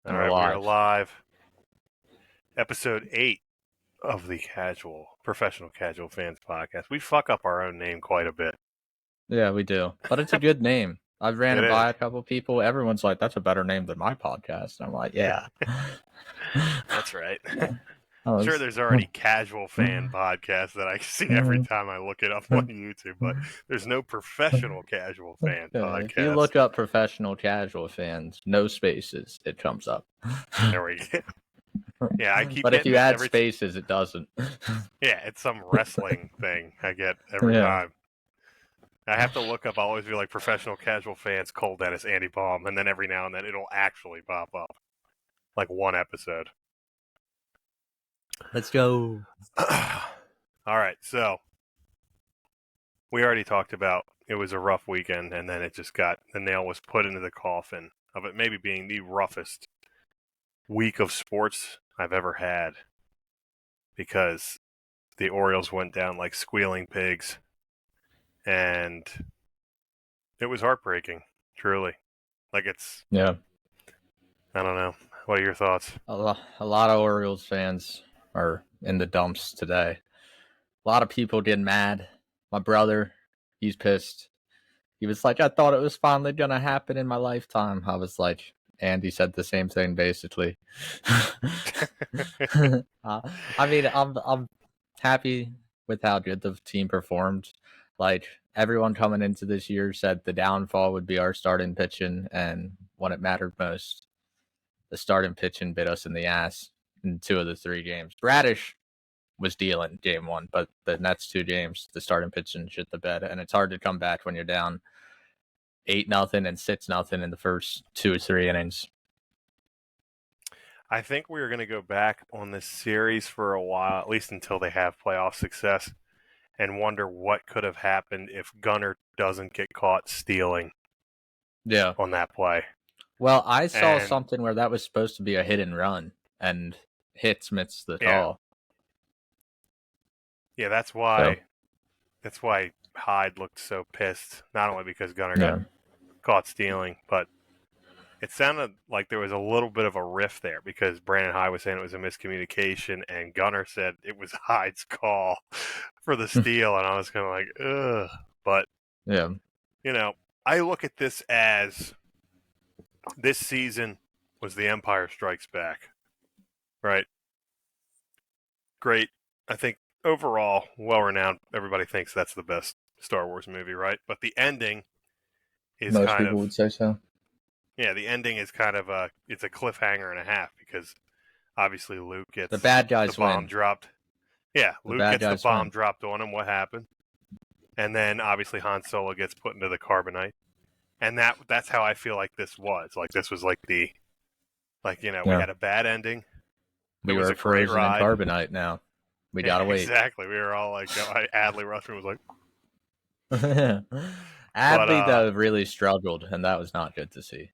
All right, we're live. Episode 8 of the Professional Casual Fans podcast. We fuck up our own name quite a bit. Yeah, we do. But it's a good name. I've ran it by a couple people. Everyone's like, that's a better name than my podcast. I'm like, yeah. That's right. I'm sure there's already casual fan podcasts that I see every time I look it up on YouTube, but there's no professional casual fan podcast. If you look up Professional Casual Fans, no spaces, it comes up. There we go. Yeah, I keep But if you add spaces, it doesn't. Yeah, it's some wrestling thing I get every time. I have to look up, I'll always be like Professional Casual Fans, Cole Dennis, Andy Baum, and then every now and then it'll actually pop up. Like one episode. Let's go. All right, so we already talked about it was a rough weekend, and then the nail was put into the coffin of it maybe being the roughest week of sports I've ever had, because the Orioles went down like squealing pigs, and it was heartbreaking, truly. Like I don't know. What are your thoughts? A lot of Orioles fans are in the dumps today. A lot of people getting mad. My brother, he's pissed. He was like, I thought it was finally going to happen in my lifetime. I was like, Andy said the same thing, basically. I mean, I'm happy with how good the team performed. Like, everyone coming into this year said the downfall would be our starting pitching, and when it mattered most, the starting pitching bit us in the ass in 2 of the 3 games. Bradish was dealing game 1, but the next 2 games, the starting pitching shit the bed, and it's hard to come back when you're down 8-0 and 6-0 in the first 2 or 3 innings. I think we're going to go back on this series for a while, at least until they have playoff success, and wonder what could have happened if Gunnar doesn't get caught stealing on that play. Well, I saw something where that was supposed to be a hit and run, and hits missed the call. Yeah, that's why Hyde looked so pissed, not only because Gunnar got caught stealing, but it sounded like there was a little bit of a rift there, because Brandon Hyde was saying it was a miscommunication, and Gunnar said it was Hyde's call for the steal, and I was kind of like, ugh. But, I look at this as this season was The Empire Strikes Back, right? Great. I think overall, well-renowned. Everybody thinks that's the best Star Wars movie, right? But the ending is most people would say so. Yeah, the ending is kind of it's a cliffhanger and a half, because obviously Luke gets the bad guys the bomb dropped. Yeah, Luke gets the bomb dropped on him. What happened? And then obviously Han Solo gets put into the carbonite. And that's how I feel like this was. Like, this was like we had a bad ending. We were frozen in carbonite now. We gotta wait. Exactly. We were all like, Adley Rushman was like. Adley, though, really struggled, and that was not good to see.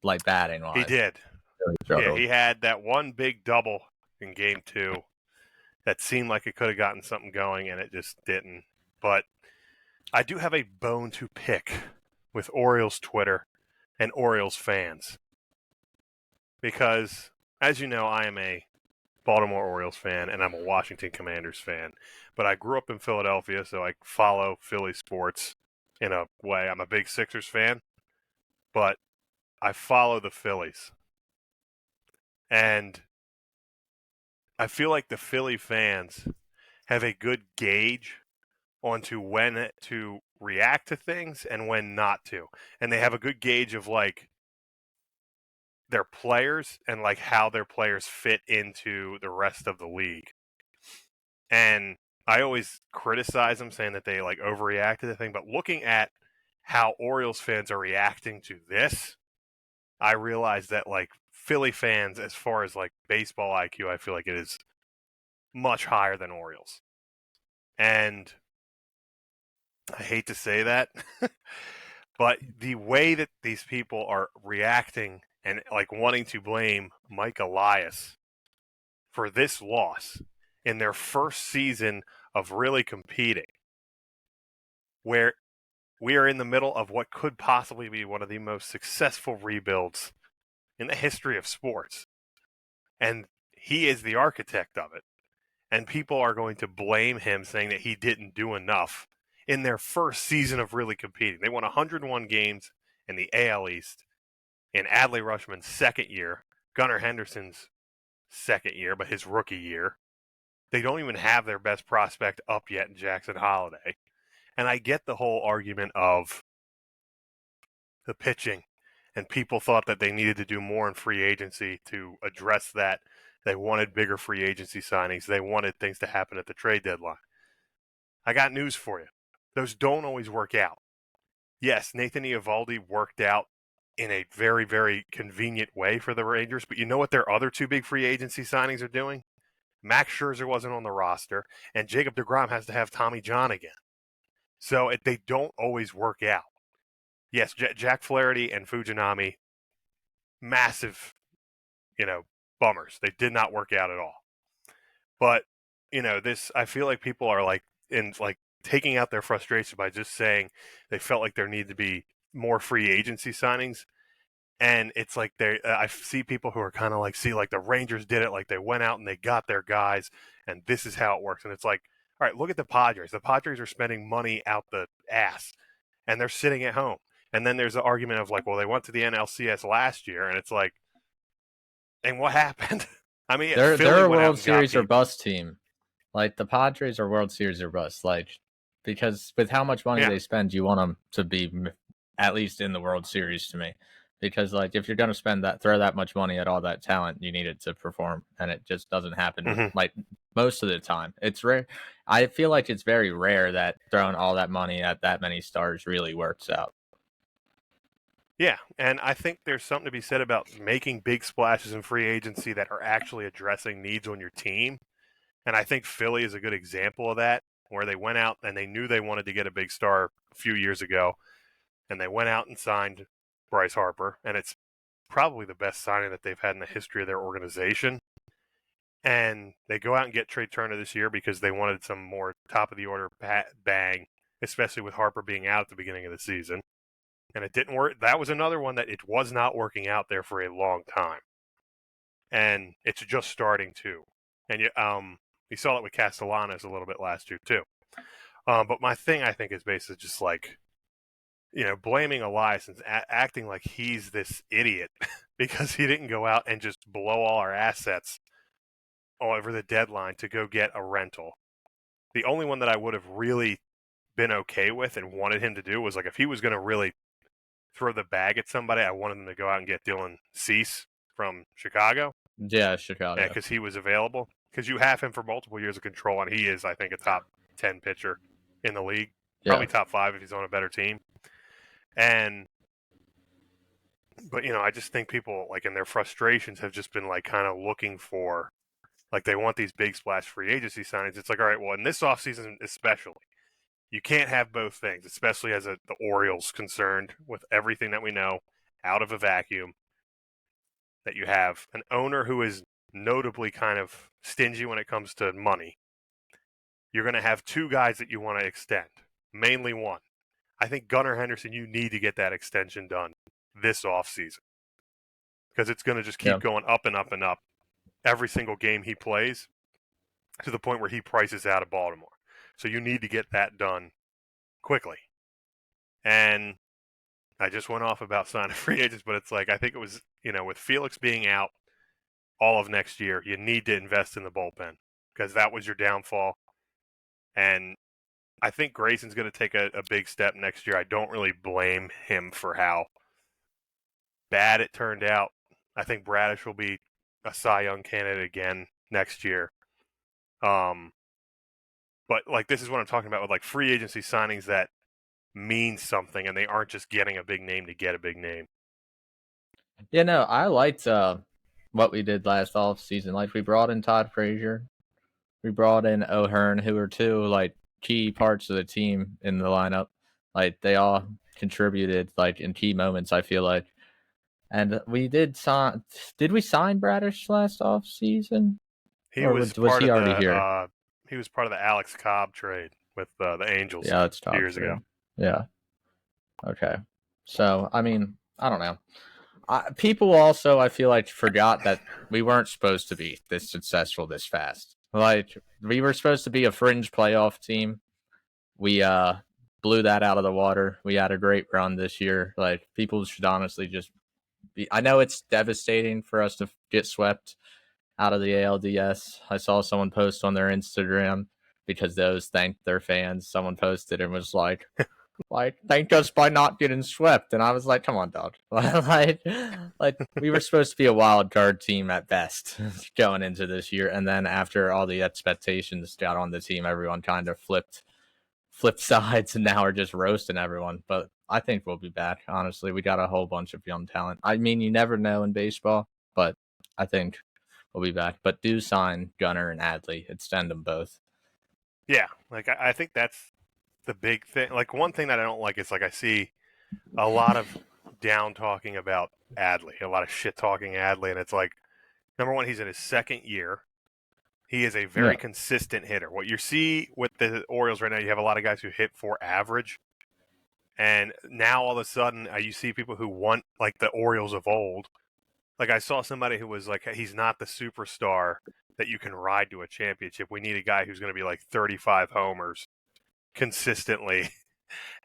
Like, batting wise. He did. Really he had that one big double in game 2 that seemed like it could have gotten something going, and it just didn't. But I do have a bone to pick with Orioles Twitter and Orioles fans, because, as you know, I am a Baltimore Orioles fan, and I'm a Washington Commanders fan. But I grew up in Philadelphia, so I follow Philly sports in a way. I'm a big Sixers fan, but I follow the Phillies. And I feel like the Philly fans have a good gauge onto when to react to things and when not to. And they have a good gauge of, like, their players and, like, how their players fit into the rest of the league. And I always criticize them, saying that they, like, overreact to the thing. But looking at how Orioles fans are reacting to this, I realize that, like, Philly fans, as far as, like, baseball IQ, I feel like it is much higher than Orioles. And I hate to say that, but the way that these people are reacting and, like, wanting to blame Mike Elias for this loss in their first season of really competing, where we are in the middle of what could possibly be one of the most successful rebuilds in the history of sports. And he is the architect of it. And people are going to blame him, saying that he didn't do enough in their first season of really competing. They won 101 games in the AL East in Adley Rutschman's second year, Gunnar Henderson's second year, but his rookie year. They don't even have their best prospect up yet in Jackson Holiday. And I get the whole argument of the pitching, and people thought that they needed to do more in free agency to address that. They wanted bigger free agency signings. They wanted things to happen at the trade deadline. I got news for you. Those don't always work out. Yes, Nathan Eovaldi worked out in a very, very convenient way for the Rangers, but you know what their other two big free agency signings are doing? Max Scherzer wasn't on the roster, and Jacob deGrom has to have Tommy John again. So they don't always work out. Yes, Jack Flaherty and Fujinami, massive, bummers. They did not work out at all. But, I feel like people are taking out their frustration by just saying they felt like there needed to be more free agency signings. And it's like I see people who are kind of like, see, like the Rangers did it, like they went out and they got their guys, and this is how it works. And it's like, all right, look at the Padres. The Padres are spending money out the ass, and they're sitting at home. And then there's the argument of like, well, they went to the NLCS last year, and it's like, and what happened? I mean, They're Philly a went out World and got Series or people. bust team. Like the Padres are World Series or bust. Like because with how much money Yeah. they spend, you want them to be at least in the World Series to me. Because like if you're gonna throw that much money at all that talent, you need it to perform, and it just doesn't happen. Mm-hmm. Like most of the time, it's rare. I feel like it's very rare that throwing all that money at that many stars really works out. Yeah, and I think there's something to be said about making big splashes in free agency that are actually addressing needs on your team. And I think Philly is a good example of that, where they went out and they knew they wanted to get a big star a few years ago, and they went out and signed Bryce Harper, and it's probably the best signing that they've had in the history of their organization. And they go out and get Trey Turner this year because they wanted some more top of the order bang, especially with Harper being out at the beginning of the season. And it didn't work. That was another one that it was not working out there for a long time, and it's just starting to. And you saw it with Castellanos a little bit last year too. But my thing, I think, is basically just like, blaming Elias and acting like he's this idiot because he didn't go out and just blow all our assets over the deadline to go get a rental. The only one that I would have really been okay with and wanted him to do was like if he was going to really throw the bag at somebody, I wanted them to go out and get Dylan Cease from Chicago. Yeah, Chicago. Yeah, because he was available. Because you have him for multiple years of control, and he is, I think, a top 10 pitcher in the league. Probably top 5 if he's on a better team. But I just think people, like, in their frustrations have just been, like, kind of looking for, like, they want these big splash free agency signings. It's like, all right, well, in this offseason especially, you can't have both things, especially as the Orioles concerned with everything that we know out of a vacuum. That you have an owner who is notably kind of stingy when it comes to money. You're going to have two guys that you want to extend, mainly one. I think Gunnar Henderson, you need to get that extension done this offseason because it's going to just keep going up and up and up every single game he plays to the point where he prices out of Baltimore. So you need to get that done quickly. And I just went off about signing free agents, but it's like I think it was, with Felix being out all of next year, you need to invest in the bullpen because that was your downfall. And I think Grayson's going to take a big step next year. I don't really blame him for how bad it turned out. I think Bradish will be a Cy Young candidate again next year. But like this is what I'm talking about with like free agency signings that mean something and they aren't just getting a big name to get a big name. Yeah, no, I liked what we did last off season. Like we brought in Todd Frazier, we brought in O'Hearn, who are two like key parts of the team in the lineup. Like they all contributed like in key moments, I feel like. And we did sign. Did we sign Bradish last off season? He Or was was part he of already here? he was part of the Alex Cobb trade with the Angels Yeah, that's 2 top years ago. trade. Yeah. Okay. So I mean, I don't know. People also, I feel like, forgot that we weren't supposed to be this successful this fast. Like, we were supposed to be a fringe playoff team. We blew that out of the water. We had a great run this year. Like, people should honestly just be. I know it's devastating for us to get swept out of the ALDS. I saw someone post on their Instagram because those thanked their fans. Someone posted and was like thank us by not getting swept, and I was like, come on, dog. like we were supposed to be a wild card team at best going into this year, and then after all the expectations got on the team, everyone kind of flipped sides, and now we're just roasting everyone. But I think we'll be back. Honestly, we got a whole bunch of young talent. I mean, you never know in baseball, but I think we'll be back. But do sign Gunnar and Adley, extend them both. Yeah, like I think that's the big thing. Like one thing that I don't like is like I see a lot of down talking about Adley, a lot of shit talking Adley, and it's like number one, he's in his second year. He is a very consistent hitter. What you see with the Orioles right now, you have a lot of guys who hit for average, and now all of a sudden you see people who want like the Orioles of old. Like I saw somebody who was like, he's not the superstar that you can ride to a championship. We need a guy who's going to be like 35 homers consistently.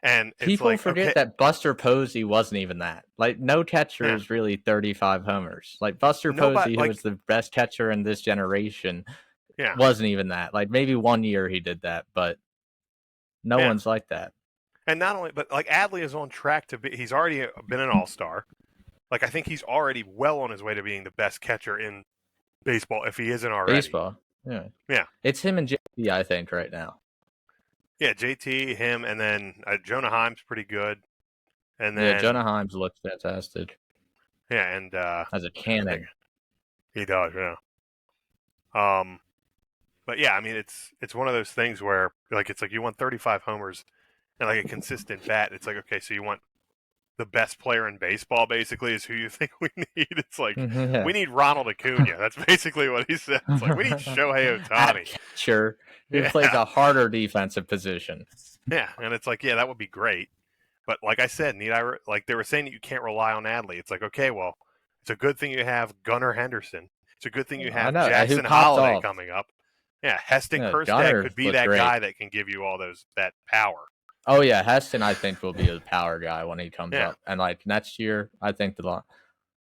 And it's people like, forget okay, that Buster Posey wasn't even that. Like, no catcher is really 35 homers. Like, Buster nobody Posey, who like, was the best catcher in this generation, yeah, wasn't even that. Like, maybe 1 year he did that, but no yeah. one's like that. And not only, but like Adley is on track to be. He's already been an all-star. Like I think he's already well on his way to being the best catcher in baseball if he isn't already. Baseball, yeah, Yeah, it's him and JP, I think, right now. yeah. JT, him, and then Jonah Heim's pretty good. And Yeah, then Jonah Himes looks fantastic yeah, and as a I think cannon. he does. Yeah. But yeah, I mean, it's one of those things where like it's like you want 35 homers and like a consistent bat. It's like okay, so you want the best player in baseball basically is who you think we need. It's like Yeah. we need Ronald Acuna. That's basically what he said. It's like we need Shohei At Ohtani. catcher, who plays Yeah, a harder defensive position. yeah, and it's like yeah, that would be great. But like I said, like they were saying that you can't rely on Adley. It's like okay, well, it's a good thing you have Gunnar Henderson. It's a good thing you I have know who Jackson popped Holiday off. coming up. Yeah, Heston Yeah, Kjerstad Gunnar could be looked that great. guy that can give you all that power. Oh yeah, Heston I think will be a power guy when he comes Yeah. up, and like next year I think the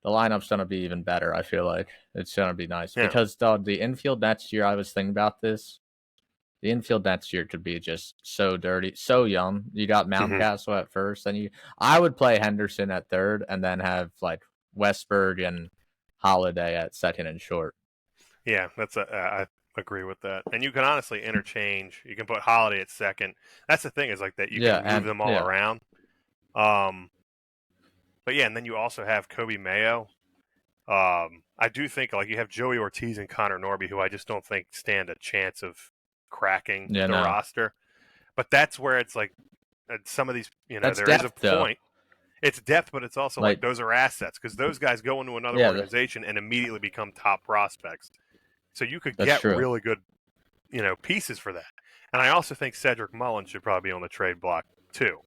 lineup's gonna be even better. I feel like it's gonna be nice Yeah. because the infield next year. I was thinking about this. The infield next year could be just so dirty, so young. You got Mm-hmm. Mountcastle at first, and I would play Henderson at third, and then have like Westberg and Holiday at second and short. Yeah, I agree with that. And you can honestly interchange. You can put Holiday at second. That's the thing is like that you Yeah, can move and them all yeah, around. But yeah, and then you also have Kobe Mayo. I do think like you have Joey Ortiz and Connor Norby, who I just don't think stand a chance of cracking yeah, the no, roster. But that's where it's like some of these, that's there is a depth though. point. It's depth, but it's also like Like, those are assets because those guys go into another yeah, organization and immediately become top prospects. So you could that's get true. really good, pieces for that. And I also think Cedric Mullins should probably be on the trade block too.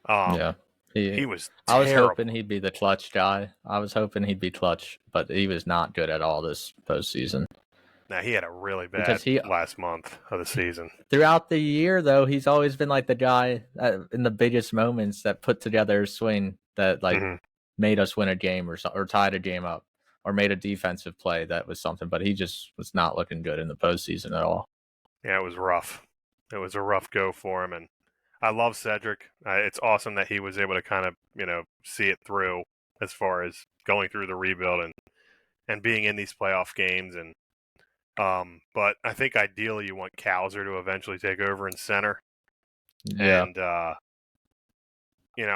Yeah, He was I was hoping terrible. he'd be the clutch guy. I was hoping he'd be clutch, but he was not good at all this postseason. Now he had a really Because bad last month of the season. throughout the year, though, he's always been like the guy in the biggest moments that put together a swing that like Mm-hmm. made us win a game or tied a game up or made a defensive play that was something. But he just was not looking good in the postseason at all. Yeah, it was rough. It was a rough go for him, and I love Cedric. It's awesome that he was able to kind of see it through as far as going through the rebuild and being in these playoff games and but I think ideally you want Cowser to eventually take over in center. Yeah, And I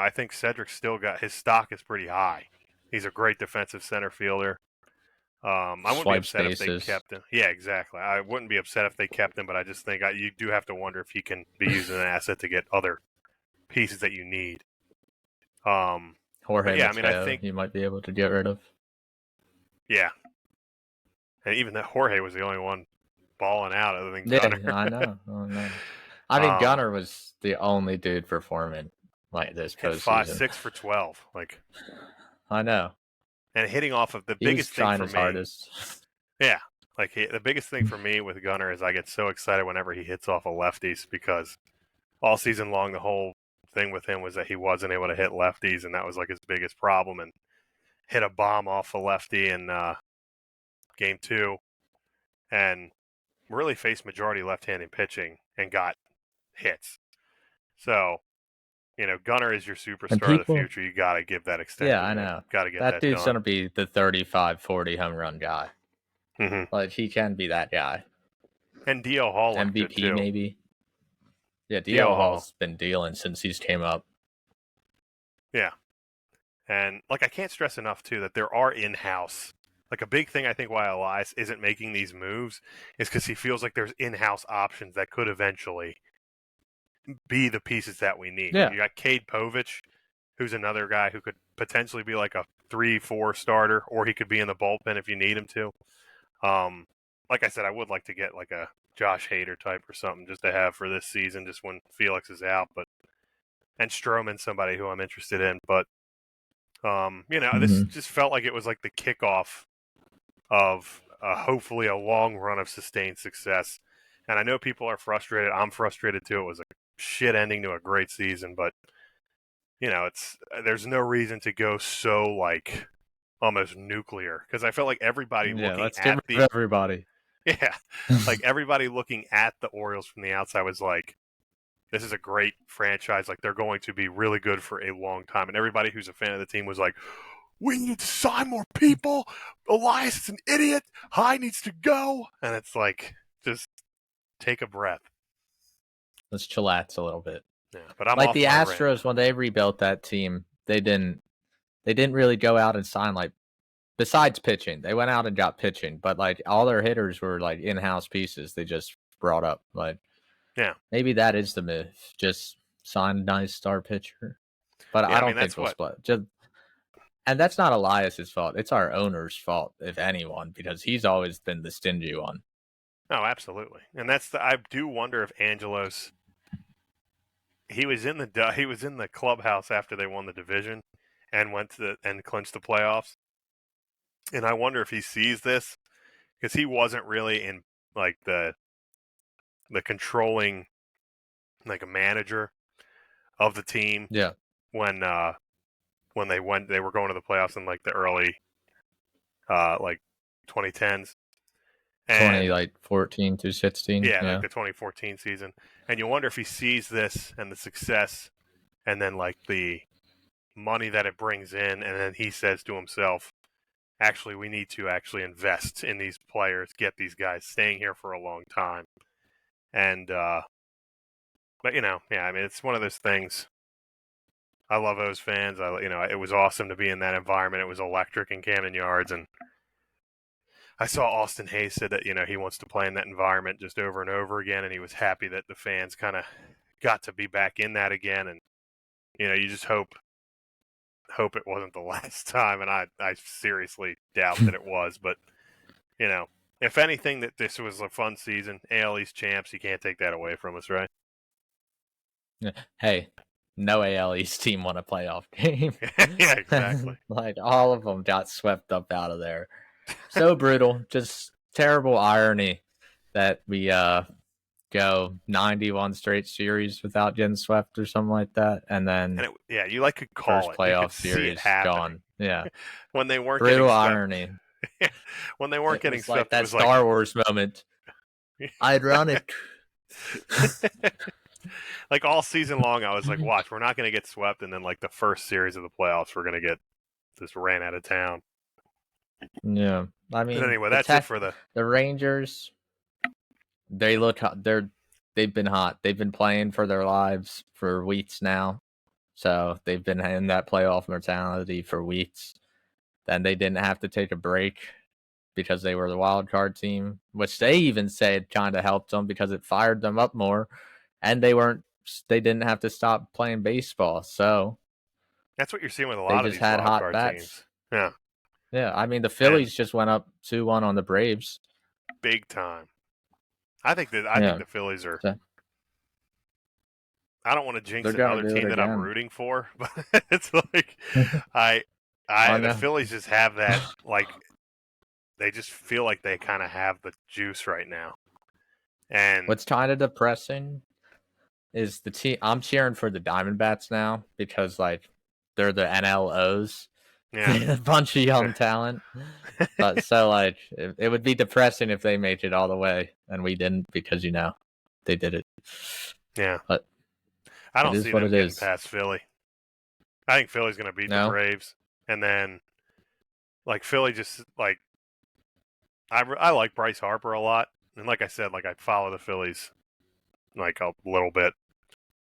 think Cedric still got his stock is pretty high. He's a great defensive center fielder. I wouldn't be swipes upset if they bases. kept him. Yeah, exactly. I wouldn't be upset if they kept him, but I just think you do have to wonder if he can be used as an asset to get other pieces that you need. But Jorge yeah, I mean, I Mateo, think he might be able to get rid of. yeah, and even that Jorge was the only one balling out other than Yeah, Gunnar. I know. I mean, um, Gunnar was the only dude performing like this hit five, postseason. 6 for 12. Like I know. and hitting off of the He was biggest thing trying for his me. hardest. Yeah, like the biggest thing for me with Gunnar is I get so excited whenever he hits off of lefties because all season long the whole thing with him was that he wasn't able to hit lefties, and that was like his biggest problem. And hit a bomb off a lefty in game 2, and really faced majority left-handed pitching and got hits. So, Gunnar is your And superstar of the people, future. You got to give that extended yeah, to I him. know. Got to get That that dude's done. going to be the 35, 40 home run guy. Mm-hmm. Like, he can be that guy. And DL Hall looked good MVP, too. maybe. Yeah, DL DL Hall. Hall's been dealing since he's came up. Yeah. And, I can't stress enough, too, that there are in-house. Like, a big thing I think why Elias isn't making these moves is because he feels like there's in-house options that could eventually be the pieces that we need. Yeah. You got Cade Povich, who's another guy who could potentially be like a 3-4 starter, or he could be in the bullpen if you need him to. Like I said, I would like to get like a Josh Hader type or something just to have for this season, just when Felix is out. And Stroman, somebody who I'm interested in. But this just felt like it was like the kickoff of hopefully a long run of sustained success. And I know people are frustrated. I'm frustrated too. It was a shit ending to a great season, but there's no reason to go so like almost nuclear because I felt like everybody Yeah, looking let's at get rid of everybody. yeah, like everybody looking at the Orioles from the outside was like, this is a great franchise. Like they're going to be really good for a long time. And everybody who's a fan of the team was like, we need to sign more people. Elias is an idiot. High needs to go. And it's like, just take a breath. Let's chillax a little bit. Yeah, but I'm like off the my Astros rant. when they rebuilt that team, they didn't really go out and sign like besides pitching. They went out and got pitching, but like all their hitters were like in-house pieces they just brought up. Like maybe that is the move. Just sign a nice star pitcher. But Yeah, I don't think that's they'll what. split. And that's not Elias's fault. It's our owner's fault, if anyone, because he's always been the stingy one. Oh, absolutely. And I do wonder if Angelos. He was in the clubhouse after they won the division, and and clinched the playoffs. And I wonder if he sees this because he wasn't really in like the controlling like a manager of the team. Yeah. When they were going to the playoffs in like the early like 2010s. And 14 to 16. yeah, like Yeah. the 2014 season. And you wonder if he sees this and the success and then like the money that it brings in, and then he says to himself, actually, we need to actually invest in these players, get these guys staying here for a long time. And but yeah, I mean, it's one of those things. I love those fans. It was awesome to be in that environment. It was electric in Camden Yards, and I saw Austin Hayes said that he wants to play in that environment just over and over again, and he was happy that the fans kind of got to be back in that again. And you just hope it wasn't the last time, and I seriously doubt that it was. But if anything, that this was a fun season. AL East champs, you can't take that away from us, right? Hey, no AL East team won a playoff game. Yeah, exactly. Like all of them got swept up out of there. So brutal. Just terrible irony that we go 91 straight series without getting swept or something like that, and then you could call first it. You playoff could see it series happening. gone. Yeah, when they weren't brutal getting irony. When they weren't It getting was like swept, that it was Star Wars moment. Ironic. Like all season long, I was like, watch, we're not going to get swept. And then like the first series of the playoffs, we're going to get just ran out of town. Yeah. I mean, but anyway, that's it for the Rangers. They look hot. They've been hot. They've been playing for their lives for weeks now. So they've been in that playoff mentality for weeks. Then they didn't have to take a break because they were the wild card team, which they even said kind of helped them because it fired them up more, and they didn't have to stop playing baseball. So that's what you're seeing with a they lot of just these had wild hot card bats. teams. Yeah. Yeah, I mean the Phillies just went up 2-1 on the Braves. Big time. I think the Phillies are. So, I don't want to jinx they're gonna another do it team that I'm again. rooting for, but it's like Oh The no. Phillies just have that, like, they just feel like they kind of have the juice right now. And What's kind of depressing is the team. I'm cheering for the Diamondbacks now because like they're the NLOs. yeah, They're a bunch of young talent. But so like it would be depressing if they made it all the way and we didn't because they did it. yeah. But I it don't is see what them it getting is. past Philly. I think Philly's going to beat the No? Braves, and then like Philly just like I like Bryce Harper a lot, and like I said, like I follow the Phillies like a little bit.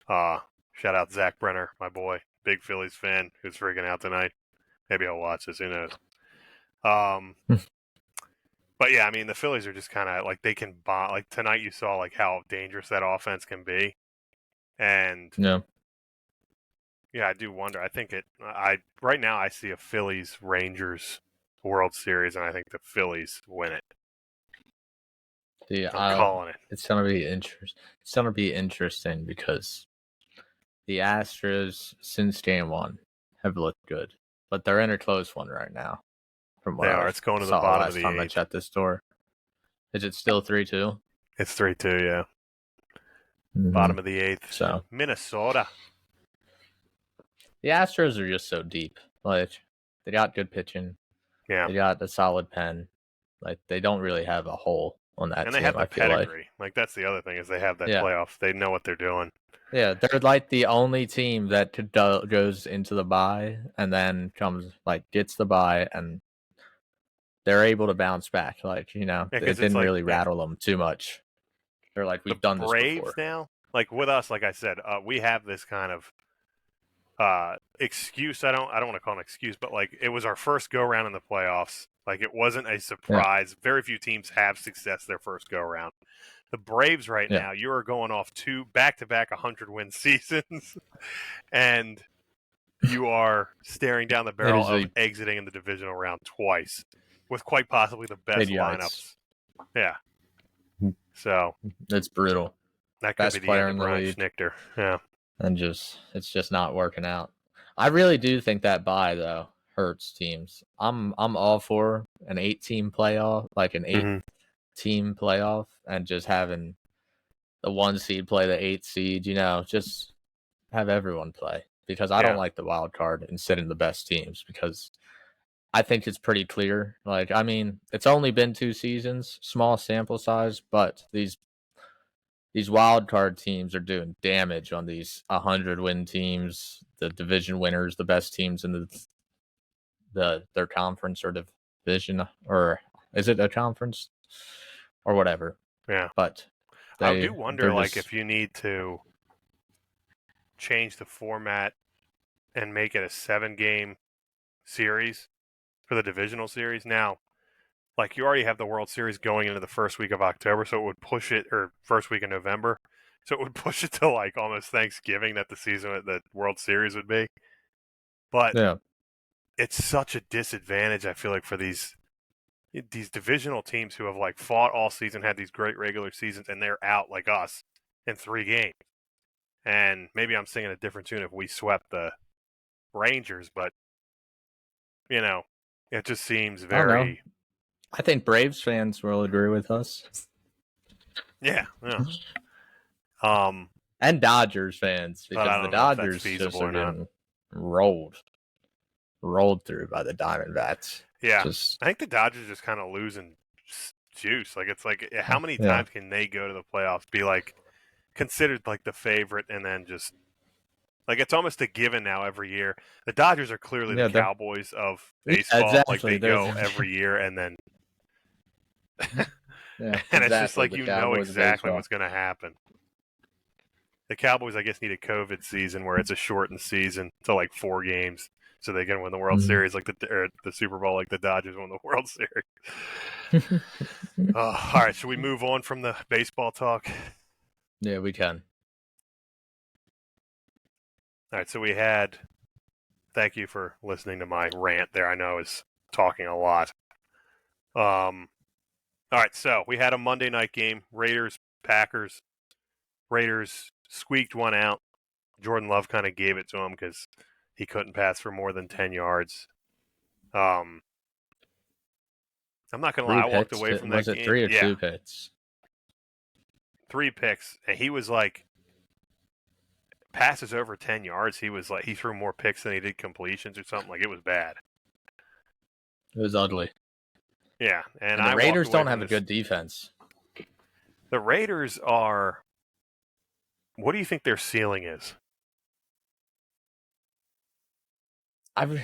Shout out Zach Brenner, my boy, big Phillies fan who's freaking out tonight. Maybe I'll watch this. Who knows? Um, but yeah, I mean the Phillies are just kind of like they can bomb. Like tonight, you saw like how dangerous that offense can be, and No. yeah, I do wonder. I think it. I right now I see a Phillies Rangers World Series, and I think the Phillies win it. See, I'm calling it. it's gonna be It's gonna be interesting because the Astros since game one have looked good, but they're in a close one right now. From They what are. I It's going to the saw bottom of last the time I eighth. checked this store, is it still 3-2? It's 3-2. Yeah, Mm-hmm. bottom of the eighth in So Minnesota. the Astros are just so deep. Like they got good pitching, Yeah, they got a solid pen. Like they don't really have a hole on that and they team. have the I feel like, pedigree. Like that's the other thing is they have that yeah, playoff. They know what they're doing. yeah, they're like the only team that goes into the bye and then comes like gets the bye and they're able to bounce back. Like Yeah, it because it's didn't like really rattle them too much. They're like, the we've done this Braves before. now. Like with us, like I said, we have this kind of excuse. I don't want to call it an excuse, but like it was our first go round in the playoffs. Like it wasn't a Yeah, surprise. Very few teams have success their first go round. The Braves right yeah. now, you are going off two back-to-back 100-win seasons, and you are staring down the It barrel is of a exiting in the divisional round twice, with quite possibly the best idiots. lineups. Yeah, so It's brutal. that could be Best the end player of in the Brian league, Schnichter. Yeah, and it's just not working out. I really do think that bye though hurts teams. I'm all for an 8-team playoff, like an eight mm-hmm. team playoff, and just having the 1 seed play the 8 seed. Just have everyone play because I don't Yeah, like the wild card and sit in the best teams because I think it's pretty clear. Like, I mean, it's only been 2 seasons, small sample size, but these wild card teams are doing damage on these 100-win teams, the division winners, the best teams in their conference or division, or is it a conference or whatever? yeah. But I do they're wonder, like, just if you need to change the format and make it a 7-game series for the divisional series. Now, like you already have the World Series going into the first week of October, so it would push it, or first week of November, so it would push it to like almost Thanksgiving that the World Series would be. But yeah. it's such a disadvantage, I feel like, for these divisional teams who have like fought all season, had these great regular seasons, and they're out like us in 3 games. And maybe I'm singing a different tune if we swept the Rangers, but you know, it just seems I don't know. very I think Braves fans will agree with us, yeah. Um, and Dodgers fans but I because the don't know if that's Dodgers feasible just are or not. getting rolled, rolled through by the Diamondbacks. Yeah, Just I think the Dodgers just kind of losing juice. Like it's like how many yeah, times can they go to the playoffs, be like considered like the favorite, and then just like it's almost a given now every year. The Dodgers are clearly the yeah, Cowboys of yeah, baseball. Like exactly. they They're go every year, and then yeah, and it's just exactly like the you know Cowboys of exactly baseball. what's going to happen. The Cowboys, I guess, need a COVID season where it's a shortened season to like 4 games, so they can win the World Mhm. Series like the Super Bowl, like the Dodgers won the World Series. All right, should we move on from the baseball talk? Yeah, we can. All right, so we had. Thank you for listening to my rant there. I know I was talking a lot. All right, so we had a Monday night game. Raiders, Packers. Raiders squeaked one out. Jordan Love kind of gave it to him because he couldn't pass for more than 10 yards. I'm not gonna lie, Three I walked picks. away from that Was it game. 3 or Yeah, 2 picks? 3 picks, and he was like passes over 10 yards. He was like he threw more picks than he did completions or something. Like it was bad. It was ugly. Yeah, and And the I walked Raiders away don't from have a this. good defense. The Raiders are. What do you think their ceiling is? I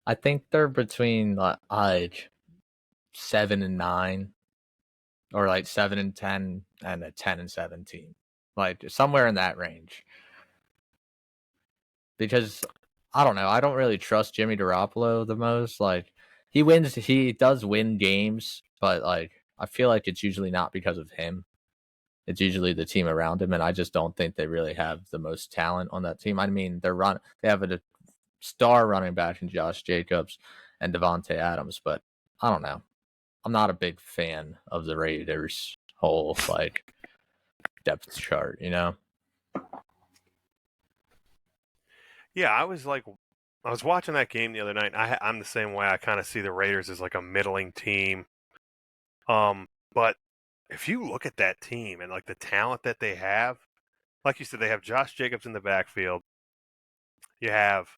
I think they're between like 7-9 or like 7-10 and a 10-17, like somewhere in that range. Because I don't know, I don't really trust Jimmy Garoppolo the most. Like he does win games, but like I feel like it's usually not because of him. It's usually the team around him, and I just don't think they really have the most talent on that team. I mean, they have a star running back in Josh Jacobs and Devontae Adams, but I don't know. I'm not a big fan of the Raiders' whole like depth chart, you know? Yeah, I was watching that game the other night. I'm the same way. I kind of see the Raiders as like a middling team. But if you look at that team and like the talent that they have, like you said, they have Josh Jacobs in the backfield. You have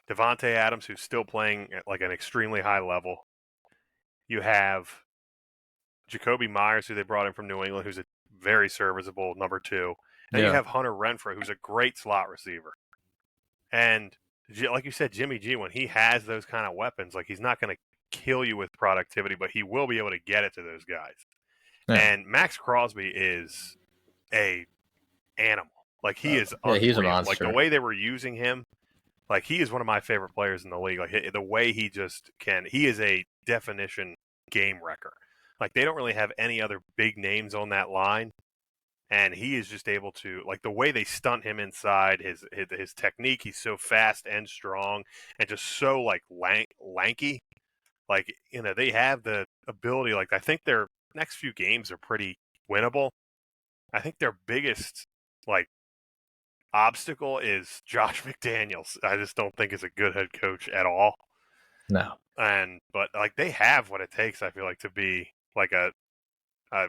Devontae Adams, who's still playing at like an extremely high level. You have Jacoby Myers, who they brought in from New England, who's a very serviceable number two. And you Yeah. have Hunter Renfrow, who's a great slot receiver. And like you said, Jimmy G, when he has those kind of weapons, like he's not going to kill you with productivity, but he will be able to get it to those guys. Yeah. And Max Crosby is a animal. Like he is Yeah, he's a unreal. Like the monster. way they were using him, like he is one of my favorite players in the league. Like the way he just can, he is a definition game wrecker. Like they don't really have any other big names on that line, and he is just able to like the way they stunt him inside his technique. He's so fast and strong, and just so like lanky. Like they have the ability. Like I think their next few games are pretty winnable. I think their biggest like obstacle is Josh McDaniels. I just don't think is a good head coach at all. No. But like they have what it takes. I feel like to be like a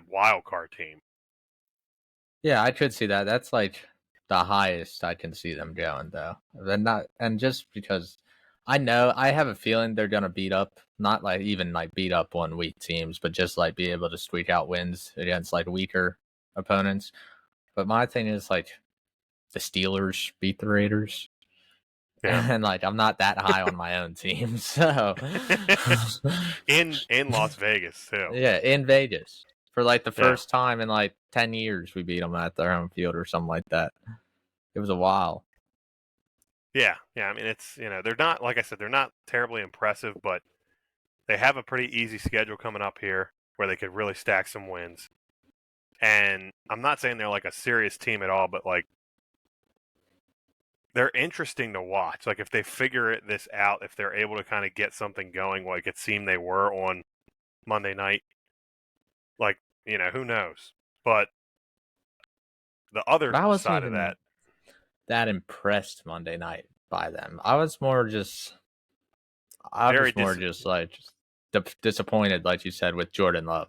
wild card team. Yeah, I could see that. That's like the highest I can see them going, though. And just because I have a feeling they're gonna beat up, not like even like beat up on weak teams, but just like be able to squeak out wins against like weaker opponents. But my thing is like the Steelers beat the Raiders. Yeah. And like I'm not that high on my own team, so in Las Vegas too. yeah, in Vegas for like the Yeah. first time in like 10 years, we beat them at their home field or something like that. It was a while. Yeah. Yeah. I mean, it's they're not like I said, they're not terribly impressive, but they have a pretty easy schedule coming up here where they could really stack some wins. And I'm not saying they're like a serious team at all, but like they're interesting to watch. Like if they figure this out, if they're able to kind of get something going, like it seemed they were on Monday night, like who knows? But the But other I wasn't side of that, even that impressed Monday night by them. I very was more just like disappointed, like you said, with Jordan Love.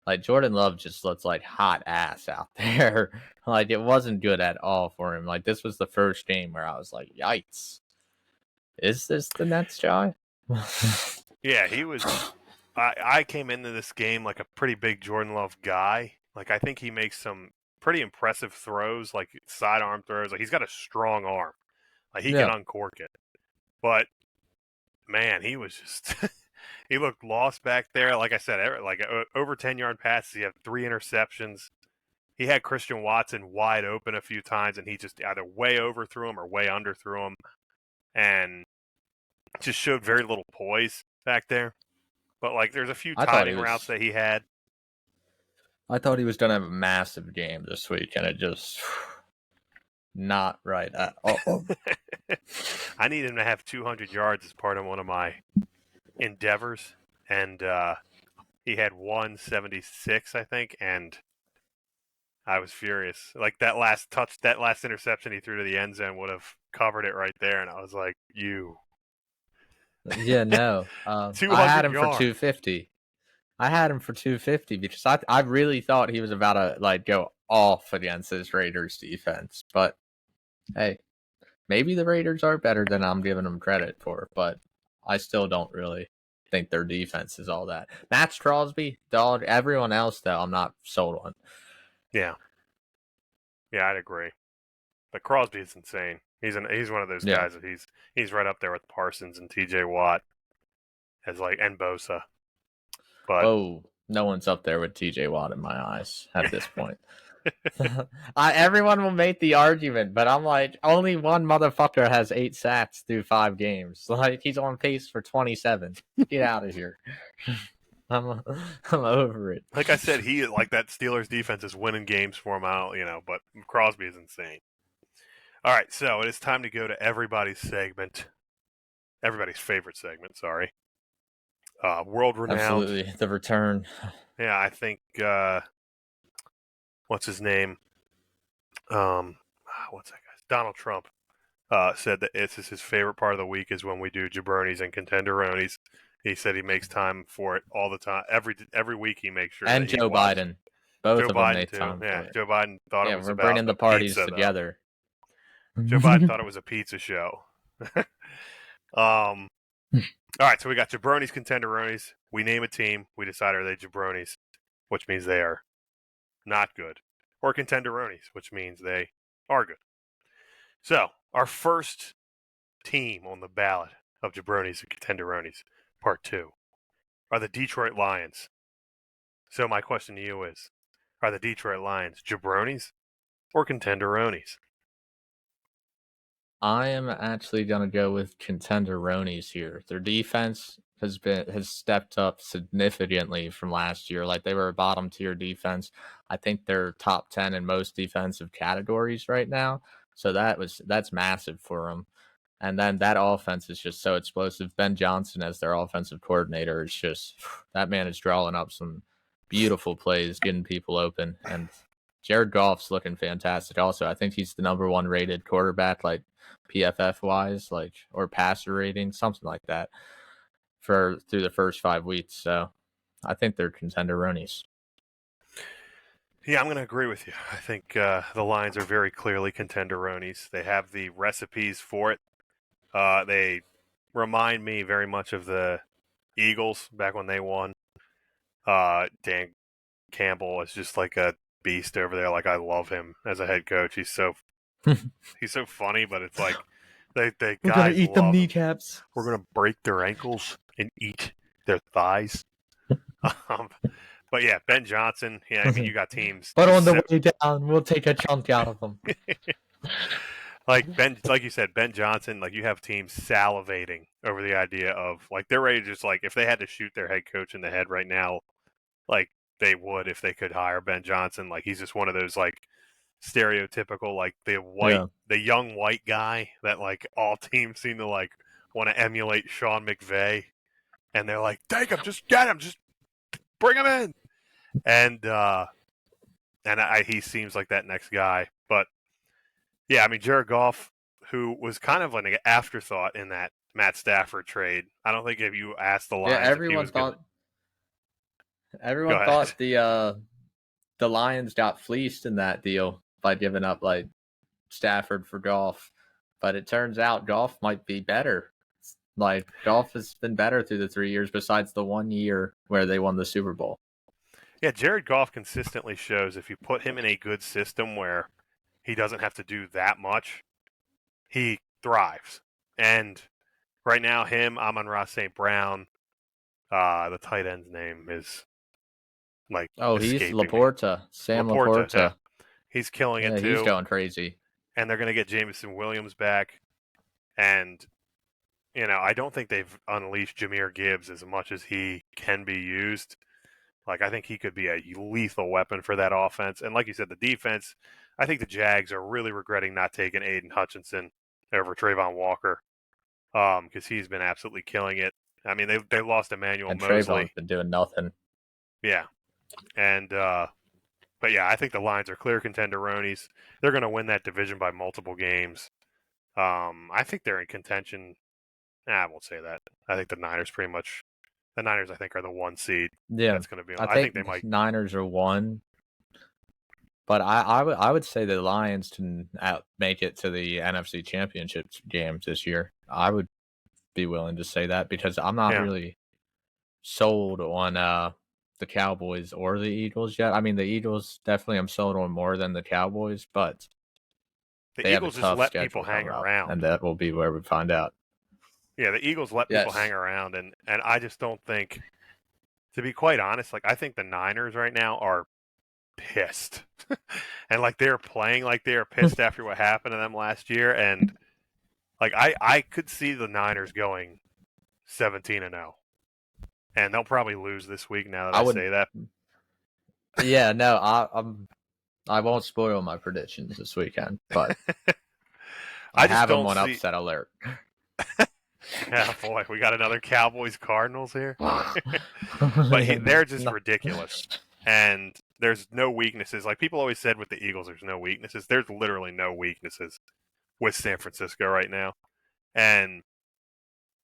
Like Jordan Love just looks like hot ass out there. Like it wasn't good at all for him. Like this was the first game where I was like, "Yikes! Is this the Nets guy?" yeah, he was. I came into this game like a pretty big Jordan Love guy. Like I think he makes some pretty impressive throws, like sidearm throws. Like he's got a strong arm. Like he can Yeah, uncork it. But man, he was just he looked lost back there. Like I said, like over 10-yard passes. He had 3 interceptions. He had Christian Watson wide open a few times, and he just either way overthrew him or way underthrew him, and just showed very little poise back there. But like, there's a few I thought he timing routes was. that he had. I thought he was gonna have a massive game this week, and it just not right at all. I need him to have 200 yards as part of one of my endeavors, and he had 176, I think, and I was furious. Like that last interception he threw to the end zone would have covered it right there, and I was like, "You." Yeah, no. I had 200 him for yards. 250. I had him for 250 because I really thought he was about to like go off against this Raiders defense. But hey, maybe the Raiders are better than I'm giving them credit for. But I still don't really think their defense is all that. Max Crosby, dog. Everyone else though, I'm not sold on. Yeah. Yeah, I'd agree. But Crosby is insane. He's one of those Yeah. guys that he's right up there with Parsons and T.J. Watt and Bosa. But Oh, no one's up there with T.J. Watt in my eyes at this point. Everyone will make the argument, but I'm like, only one motherfucker has 8 sacks through 5 games. Like, he's on pace for 27. Get out of here. I'm, I'm over it. like I said, he like that Steelers defense is winning games for him out, but Crosby is insane. All right, so it is time to go to everybody's favorite segment, sorry. World renowned. Absolutely. The return. Yeah, I think what's his name? What's that guy's? Donald Trump said that this is his favorite part of the week is when we do jebronies and contenderonies. He said he makes time for it all the time. Every week he makes sure And that he Joe watches. Biden. Both Joe of them Biden made too. time Yeah, for it. Joe Biden thought it Yeah, was we're about bringing a the parties pizza though. together. Joe Biden thought it was a pizza show. All right, so we got jabronis, contenderonies. We name a team. We decide are they jabronis, which means they are not good, or contenderonies, which means they are good. So our first team on the ballot of jabronis and contenderonies, part 2, are the Detroit Lions. So my question to you is, are the Detroit Lions jabronis or contenderonies? I am actually gonna go with Contenderonies here. Their defense has stepped up significantly from last year. Like they were a bottom tier defense. I think they're top 10 in most defensive categories right now. So that's massive for them. And then that offense is just so explosive. Ben Johnson as their offensive coordinator is just that man is drawing up some beautiful plays, getting people open. And Jared Goff's looking fantastic. Also, I think he's the number 1 rated quarterback, like PFF wise, like or passer rating, something like that, for through the first 5 weeks. So I think they're contenderonies. Yeah, I'm going to agree with you. I think the Lions are very clearly contenderonies. They have the recipes for it. They remind me very much of the Eagles back when they won. Dan Campbell is just like a beast over there. Like I love him as a head coach. He's so funny, but it's like the We're gonna guys eat them love him. kneecaps. We're gonna break their ankles and eat their thighs. But yeah, Ben Johnson. Yeah, I mean you got teams. But on the way down, we'll take a chunk out of them. Like you said, Ben Johnson. Like you have teams salivating over the idea of like they're ready to just like if they had to shoot their head coach in the head right now, like they would if they could hire Ben Johnson. Like he's just one of those like stereotypical like the young white guy that like all teams seem to like want to emulate Sean McVay, and they're like, take him, just get him, just bring him in, and he seems like that next guy. But yeah, I mean Jared Goff, who was kind of like an afterthought in that Matt Stafford trade. I don't think if you asked the Yeah, Lions if he was going, go everyone ahead. thought the Lions got fleeced in that deal by giving up like Stafford for Goff, but it turns out Goff might be better. Like Goff has been better through the 3 years, besides the 1 year where they won the Super Bowl. Yeah, Jared Goff consistently shows if you put him in a good system where he doesn't have to do that much, he thrives. And right now, Amon-Ra St. Brown, the tight end's name is like Oh, he's escaping me. Laporta, Sam Laporta, yeah. Laporta. He's killing it Yeah, he's too. going crazy. And they're going to get Jameson Williams back. And, I don't think they've unleashed Jahmyr Gibbs as much as he can be used. Like, I think he could be a lethal weapon for that offense. And like you said, the defense, I think the Jags are really regretting not taking Aiden Hutchinson over Trayvon Walker because he's been absolutely killing it. I mean, they lost Emmanuel And Mosley. Trayvon's been doing nothing. Yeah. And, but yeah, I think the Lions are clear contenderonies. They're going to win that division by multiple games. I think they're in contention I won't say that. I think the Niners pretty much. The Niners, I think, are the 1 seed. Yeah, That's going to be. I I think think they might. Niners are 1, but I would say the Lions can make it to the NFC Championship games this year. I would be willing to say that because I'm not Yeah. really sold on the Cowboys or the Eagles yet. I mean, the Eagles definitely I'm sold on more than the Cowboys, but The they have a Eagles just tough let people schedule hang coming up, around. and that will be where we find out. Yeah, the Eagles let people Yes. hang around, and I just don't think, to be quite honest, like I think the Niners right now are pissed, and like they're playing like they are pissed after what happened to them last year, and like I could see the Niners going 17-0, and they'll probably lose this week. Now that I say that, Yeah, no, I won't spoil my predictions this weekend, but I I just have them don't on see. upset alert. Yeah, boy, we got another Cowboys Cardinals here. But they're just ridiculous, and there's no weaknesses. Like people always said with the Eagles, there's no weaknesses. There's literally no weaknesses with San Francisco right now, and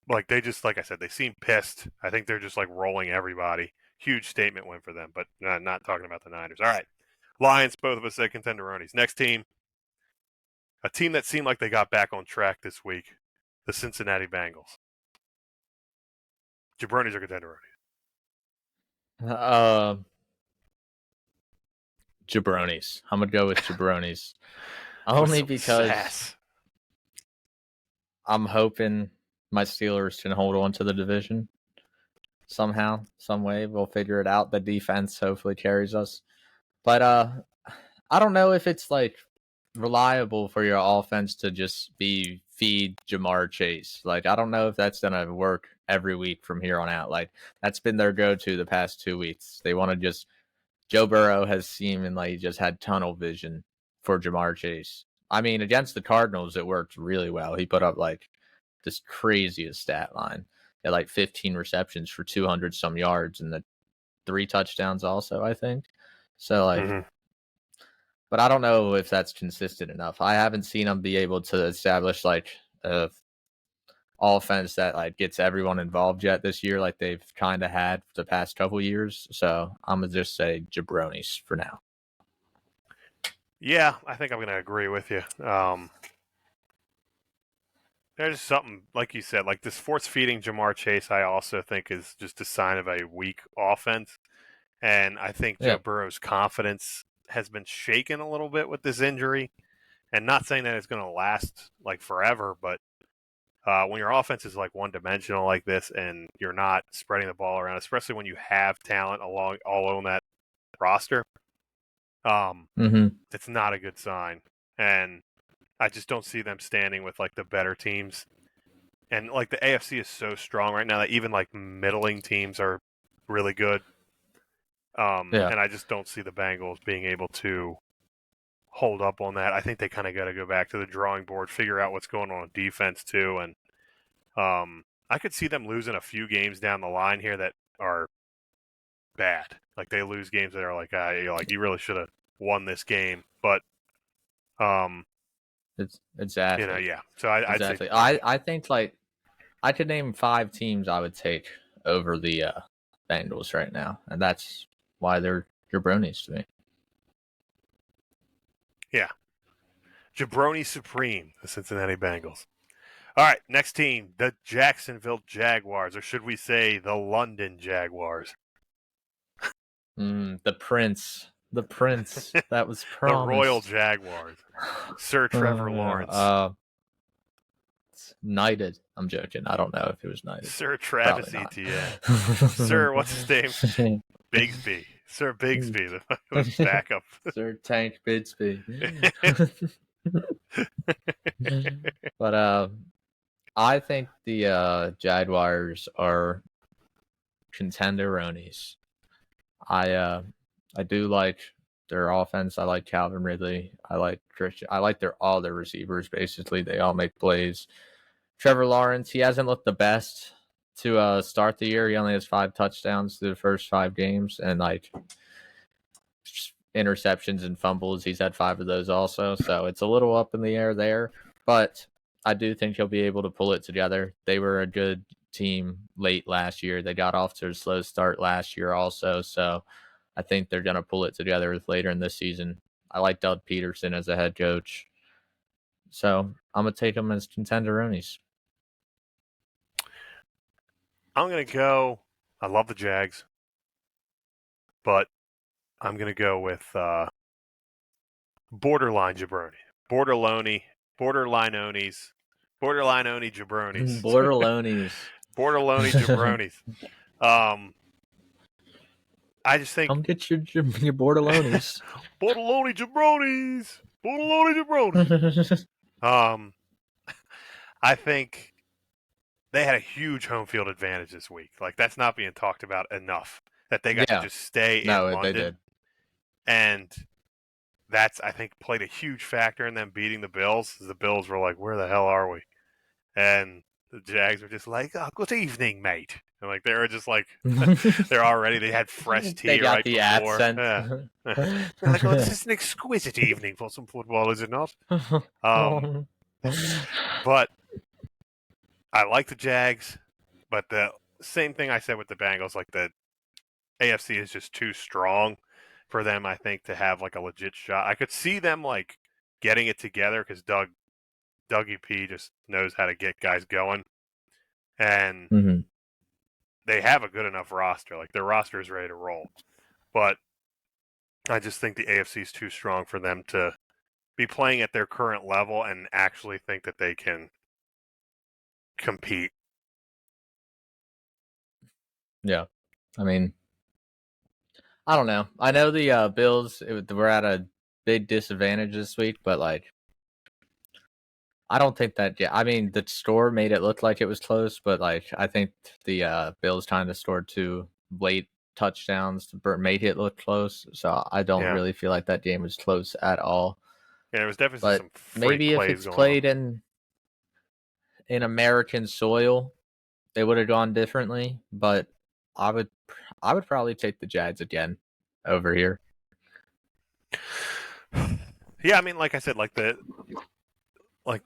like they just, like I said, they seem pissed. I think they're just like rolling everybody. Huge statement win for them, but not talking about the Niners. All right, Lions. Both of us said Contenderonies. Next team, a team that seemed like they got back on track this week, the Cincinnati Bengals. Jabronis or Contenderonies? Jabronis. I'm gonna go with Jabronis. With Only some because sass. I'm hoping my Steelers can hold on to the division somehow, some way. We'll figure it out. The defense hopefully carries us. But I don't know if it's like reliable for your offense to just feed Jamar Chase. Like I don't know if that's gonna work every week from here on out. Like that's been their go-to the past 2 weeks. They want to just Joe Burrow has seemingly just had tunnel vision for Jamar Chase. I mean, against the Cardinals, it worked really well. He put up like this craziest stat line. He had like 15 receptions for 200 some yards and the 3 touchdowns also, I think. So like, but I don't know if that's consistent enough. I haven't seen him be able to establish like a offense that like gets everyone involved yet this year, like they've kind of had for the past couple years. So I'm gonna just say jabronis for now. Yeah, I think I'm going to agree with you. There's something, like you said, like this force feeding Jamar Chase, I also think is just a sign of a weak offense. And I think Joe Yeah. Burrow's confidence has been shaken a little bit with this injury. And not saying that it's going to last like forever, but when your offense is like one dimensional like this and you're not spreading the ball around, especially when you have talent all on that roster, it's not a good sign. And I just don't see them standing with like the better teams. And like the AFC is so strong right now that even like middling teams are really good. Yeah. And I just don't see the Bengals being able to hold up on that. I think they kind of got to go back to the drawing board, figure out what's going on defense too. And I could see them losing a few games down the line here that are bad. Like they lose games that are like, you really should have won this game. But It's exactly. yeah. So I'd say exactly. I think like I could name 5 teams I would take over the Bengals right now, and that's why they're jabronis to me. Yeah. Jabroni Supreme, the Cincinnati Bengals. All right, next team, the Jacksonville Jaguars, or should we say the London Jaguars? The Prince that was promised. The Royal Jaguars. Sir Trevor Lawrence. Knighted. I'm joking. I don't know if it was knighted. Sir Travis Etienne. Sir, what's his name? Bigsby. Sir Bigsby, the backup. Sir Tank Bigsby. But I think the Jaguars are contenderonies. I do like their offense. I like Calvin Ridley. I like Christian. I like all their receivers. Basically, they all make plays. Trevor Lawrence, he hasn't looked the best to start the year. He only has 5 touchdowns through the first 5 games, and like interceptions and fumbles. He's had 5 of those also, so it's a little up in the air there. But I do think he'll be able to pull it together. They were a good team late last year. They got off to a slow start last year also, so I think they're going to pull it together later in this season. I like Doug Peterson as a head coach. So I'm going to take them as Contenderonies. I'm going to go. I love the Jags, but I'm going to go with borderline jabroni. Borderline-onies. Borderline-oni jabronis. Borderlonies. Borderloni jabronis. I just think Come get your borderlonies. Bordeloni jabronis. Bordeloni jabronis. I think they had a huge home field advantage this week. Like, that's not being talked about enough. That they got to Yeah. just stay in No, London. they did. And that's, I think, played a huge factor in them beating the Bills. The Bills were like, where the hell are we? And the Jags were just like, oh, good evening, mate. And like, they were just like, they had fresh tea They got right the before. accent. Yeah. They're like, oh, this is an exquisite evening for some football, is it not? But I like the Jags, but the same thing I said with the Bengals, like the AFC is just too strong for them, I think, to have like a legit shot. I could see them like getting it together because Dougie P just knows how to get guys going, and Mm-hmm. they have a good enough roster. Like, their roster is ready to roll, but I just think the AFC is too strong for them to be playing at their current level and actually think that they can compete. Yeah. I mean, I don't know. I know the Bills were at a big disadvantage this week, but like, I don't think that. Yeah, I mean, the score made it look like it was close, but like, I think the Bills kind of scored 2 late touchdowns to make it look close. So I don't Yeah. really feel like that game was close at all. Yeah, there was definitely But some freak maybe if plays it's going on. played in American soil, they would have gone differently. But I would probably take the Jags again over here. Yeah, I mean, like I said, like the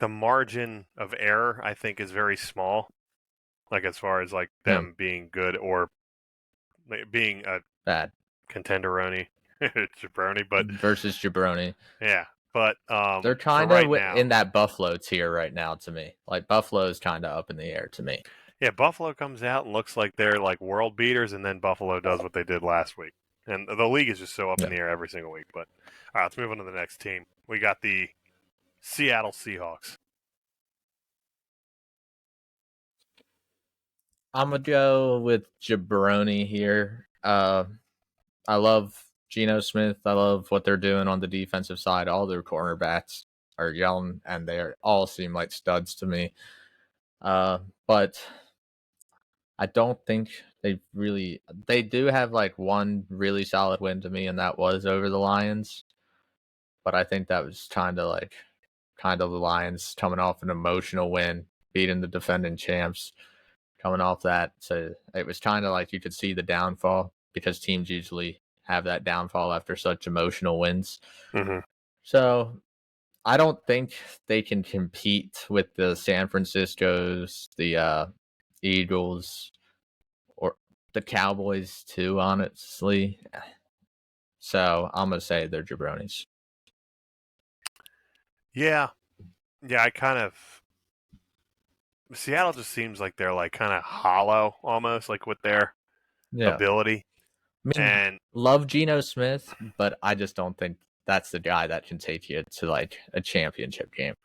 margin of error, I think, is very small. Like, as far as like Yeah, them being good or being a bad contenderoni, jabroni, but versus Jabroni. yeah, but They're for kind right of now, in that Buffalo tier right now to me. Like Buffalo is kind of up in the air to me. yeah, Buffalo comes out and looks like they're like world beaters, and then Buffalo does what they did last week, and the league is just so up in Yeah. the air every single week. But all right, let's move on to the next team. We got the Seattle Seahawks. I'm gonna go with Jabroni here. I love Geno Smith. I love what they're doing on the defensive side. All their cornerbacks are young, and they all seem like studs to me. But I don't think they do have like one really solid win to me, and that was over the Lions. But I think that was kind of the Lions coming off an emotional win, beating the defending champs, coming off that. So it was kind of like you could see the downfall because teams usually have that downfall after such emotional wins. Mm-hmm. So I don't think they can compete with the San Francisco's, the Eagles, or the Cowboys too, honestly. So I'm gonna say they're jabronis. Yeah, yeah, I kind of Seattle just seems like they're like kind of hollow almost, like with their Yeah. ability. I mean, And love Geno Smith, but I just don't think that's the guy that can take you to like a championship game.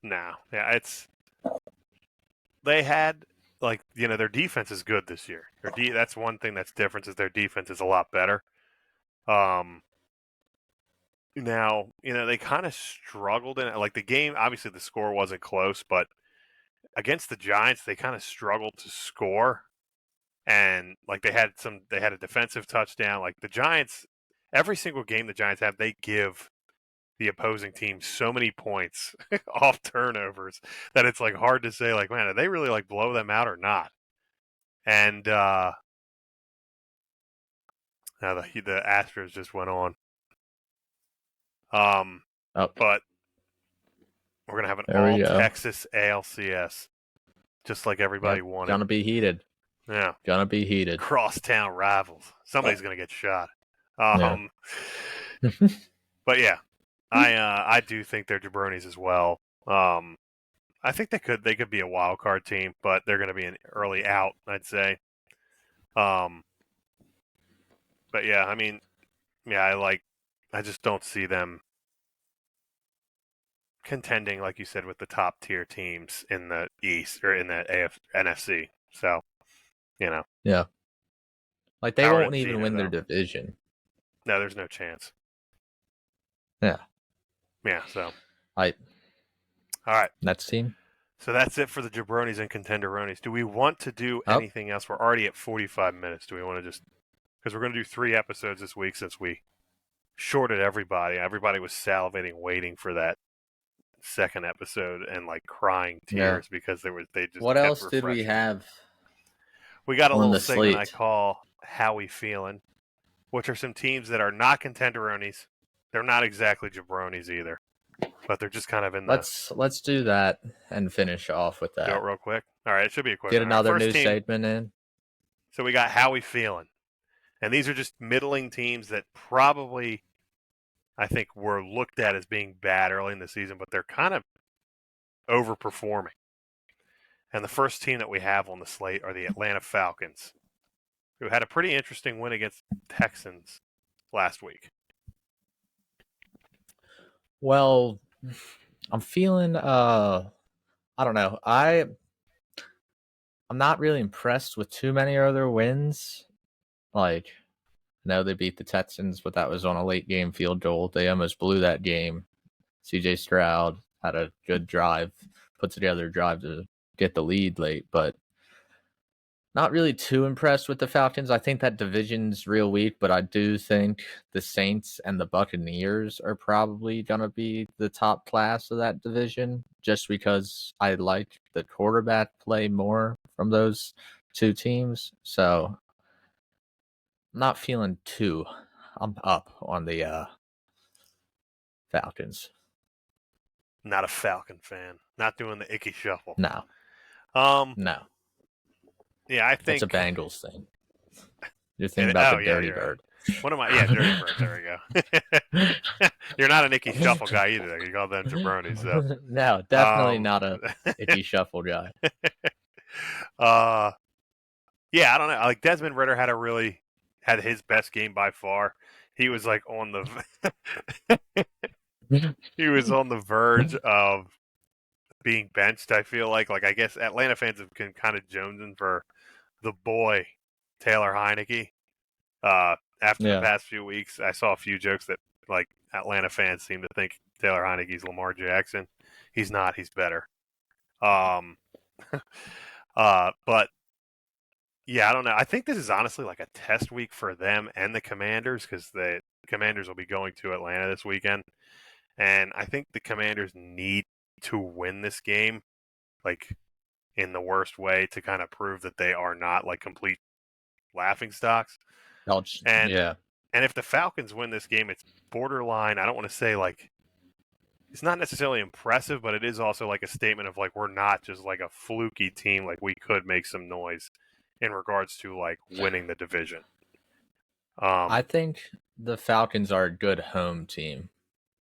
no, yeah, they had like, their defense is good this year. That's one thing that's different, is their defense is a lot better. Um, Now, they kind of struggled in it. Like, the game, obviously the score wasn't close, but against the Giants, they kind of struggled to score. And like they had a defensive touchdown. Like, the Giants, every single game the Giants have, they give the opposing team so many points off turnovers that it's like hard to say, like, man, did they really like blow them out or not? And now the Astros just went on. Oh, But We're gonna have an There we all go. Texas ALCS, just like everybody wanted. Gonna be heated. Yeah, Gonna be heated. crosstown rivals. Somebody's gonna get shot. Yeah. But yeah, I do think they're jabronis as well. I think they could be a wild card team, but they're going to be an early out, I'd say. But yeah, I mean, yeah, I just don't see them contending, like you said, with the top tier teams in the East or in the NFC. So, Yeah. Like they power to won't even Gino, win their though. division. No, there's no chance. Yeah. Yeah. So, All right. next team. So that's it for the jabronis and contenderonies. Do we want to do Oh. anything else? We're already at 45 minutes. Do we want to just because we're going to do 3 episodes this week since we shorted everybody. Everybody was salivating, waiting for that second episode and like crying tears because they just What kept else did we refreshing. have? We got a on little the segment I slate? call "How We Feeling," which are some teams that are not contenderonies. They're not exactly jabronis either, but they're just kind of in the. Let's do that and finish off with Do it that. real quick. All right, it should be a quick Get one. All right, another first new team. segment in. So we got "How We Feeling," and these are just middling teams that probably, I think, were looked at as being bad early in the season, but they're kind of overperforming. And the first team that we have on the slate are the Atlanta Falcons, who had a pretty interesting win against Texans last week. Well, I'm feeling I don't know. I'm not really impressed with too many other wins. Like, I know they beat the Texans, but that was on a late game field goal. They almost blew that game. CJ Stroud had a good drive, put together a drive to get the lead late, but not really too impressed with the Falcons. I think that division's real weak, but I do think the Saints and the Buccaneers are probably going to be the top class of that division just because I like the quarterback play more from those two teams. So I'm not feeling too. I'm up on the Falcons. Not a Falcon fan. Not doing the icky shuffle. No. Yeah, I think That's a Bengals thing. You're thinking about the Dirty Bird. Right. What am I? Yeah, Dirty Bird. There we go. You're not an icky shuffle guy either. You call them jabronis. So. No, definitely not a icky shuffle guy. Yeah, I don't know. Like Desmond Ritter had his best game by far. He was like on the he was on the verge of being benched. I feel like I guess Atlanta fans have been kind of jonesing for the boy Taylor Heineke. After the past few weeks, I saw a few jokes that like Atlanta fans seem to think Taylor Heineke's Lamar Jackson. He's not. He's better. But yeah, I don't know. I think this is honestly like a test week for them and the Commanders because the Commanders will be going to Atlanta this weekend, and I think the Commanders need to win this game, like in the worst way, to kind of prove that they are not like complete laughing stocks. And if the Falcons win this game, it's borderline. I don't want to say like it's not necessarily impressive, but it is also like a statement of like we're not just like a fluky team. Like we could make some noise in regards to like winning the division. I think the Falcons are a good home team.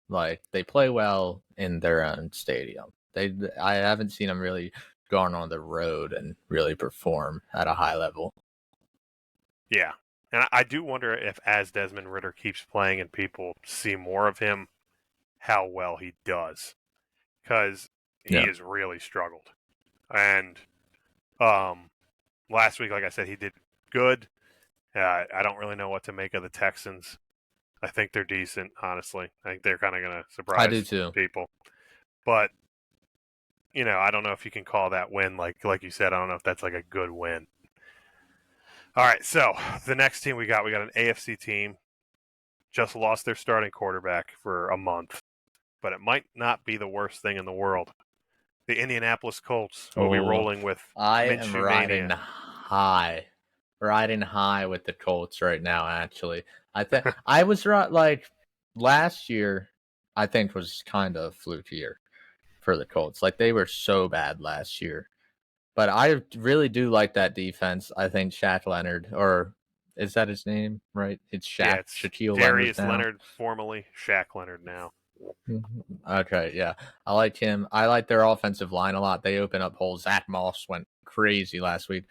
Like they play well in their own stadium. I haven't seen them really going on the road and really perform at a high level. Yeah. And I do wonder if as Desmond Ritter keeps playing and people see more of him, how well he does. Because he has really struggled. And last week, like I said, he did good. I don't really know what to make of the Texans. I think they're decent, honestly. I think they're kind of going to surprise people. But, I don't know if you can call that win. Like you said, I don't know if that's like a good win. All right, so the next team we got an AFC team. Just lost their starting quarterback for a month. But it might not be the worst thing in the world. The Indianapolis Colts will be rolling with Minshew Mania. Riding high with the Colts right now, actually. I think I was right. Like last year, I think was kind of flukier, for the Colts. Like, they were so bad last year. But I really do like that defense. I think Shaq Leonard, or is that his name, right? It's Yeah, Shaq, it's Shaquille Leonard Darius now. Leonard, formerly Shaq Leonard now. Okay, yeah. I like him. I like their offensive line a lot. They open up holes. Zach Moss went crazy last week.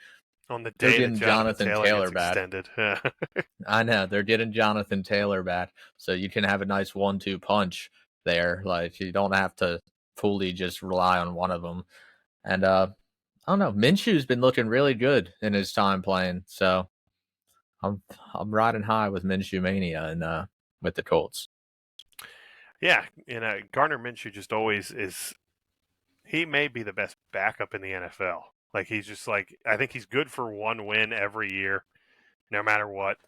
On the They're day that getting Jonathan Jonathan Taylor Taylor gets back. extended. I know. They're getting Jonathan Taylor back. So you can have a nice 1-2 punch there. Like, you don't have to fully just rely on one of them. And I don't know. Minshew's been looking really good in his time playing. So I'm riding high with Minshew mania and with the Colts. Yeah, Gardner Minshew just always is. He may be the best backup in the NFL. Like, he's just like, I think he's good for one win every year, no matter what.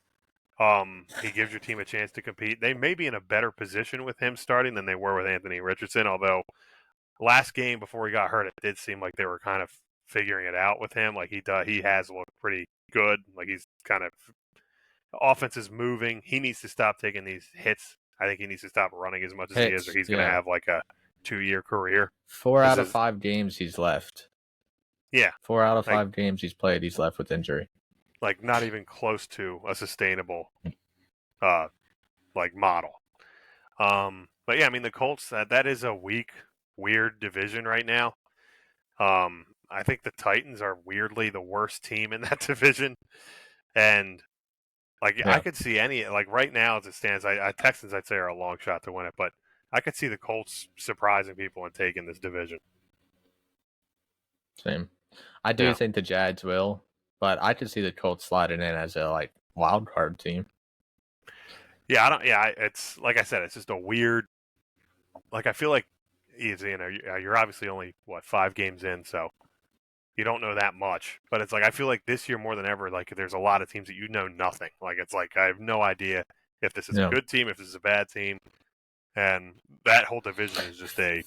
He gives your team a chance to compete. They may be in a better position with him starting than they were with Anthony Richardson. Although last game before he got hurt, it did seem like they were kind of figuring it out with him. Like, he has looked pretty good. Like, he's kind of offense is moving. He needs to stop taking these hits. I think he needs to stop running as much as he is, or Hits, he's going to yeah. have like a 2-year career. 4 This out of is 5 games he's left. yeah, 4 out of like 5 games he's played, he's left with injury. like not even close to a sustainable like model. But yeah, I mean the Colts that is a weak, weird division right now. I think the Titans are weirdly the worst team in that division, and like I Yeah, could see any like right now as it stands, I Texans I'd say are a long shot to win it, but I could see the Colts surprising people and taking this division. same. I do Yeah, think the Jags will, but I could see the Colts sliding in as a like wild card team. yeah, I don't. Yeah, it's like I said, it's just a weird. Like I feel like you're obviously only 5 games in, so you don't know that much. But it's like I feel like this year more than ever, like there's a lot of teams that you know nothing. Like it's like I have no idea if this is a Yeah. good team, if this is a bad team, and that whole division is just a